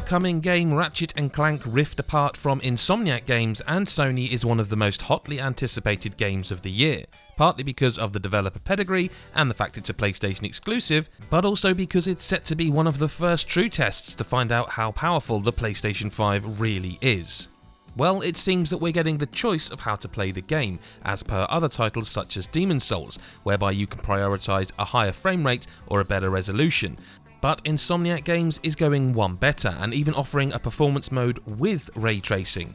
upcoming game Ratchet & Clank Rift Apart from Insomniac Games and Sony is one of the most hotly anticipated games of the year, partly because of the developer pedigree and the fact it's a PlayStation exclusive, but also because it's set to be one of the first true tests to find out how powerful the PlayStation 5 really is. Well, it seems that we're getting the choice of how to play the game, as per other titles such as Demon's Souls, whereby you can prioritise a higher frame rate or a better resolution. But Insomniac Games is going one better and even offering a performance mode with ray tracing.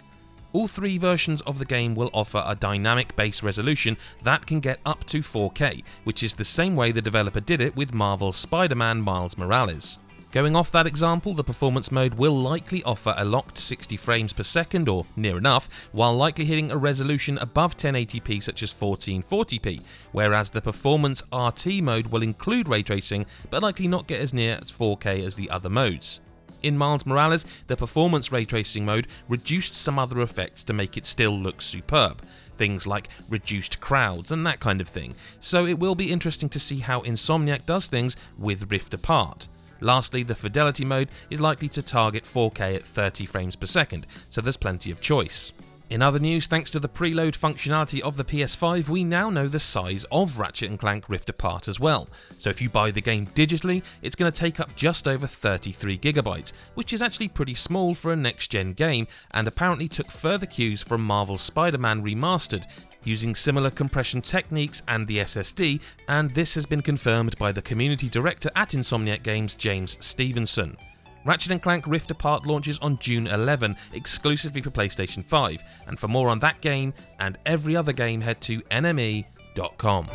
All three versions of the game will offer a dynamic base resolution that can get up to 4K, which is the same way the developer did it with Marvel's Spider-Man Miles Morales. Going off that example, the performance mode will likely offer a locked 60 frames per second or near enough, while likely hitting a resolution above 1080p such as 1440p, whereas the performance RT mode will include ray tracing but likely not get as near as 4K as the other modes. In Miles Morales, the performance ray tracing mode reduced some other effects to make it still look superb. Things like reduced crowds and that kind of thing, so it will be interesting to see how Insomniac does things with Rift Apart. Lastly, the fidelity mode is likely to target 4K at 30 frames per second, so there's plenty of choice. In other news, thanks to the preload functionality of the PS5, we now know the size of Ratchet & Clank Rift Apart as well. So if you buy the game digitally, it's going to take up just over 33GB, which is actually pretty small for a next-gen game, and apparently took further cues from Marvel's Spider-Man Remastered, using similar compression techniques and the SSD, and this has been confirmed by the community director at Insomniac Games, James Stevenson. Ratchet & Clank Rift Apart launches on June 11, exclusively for PlayStation 5, and for more on that game and every other game, head to nme.com.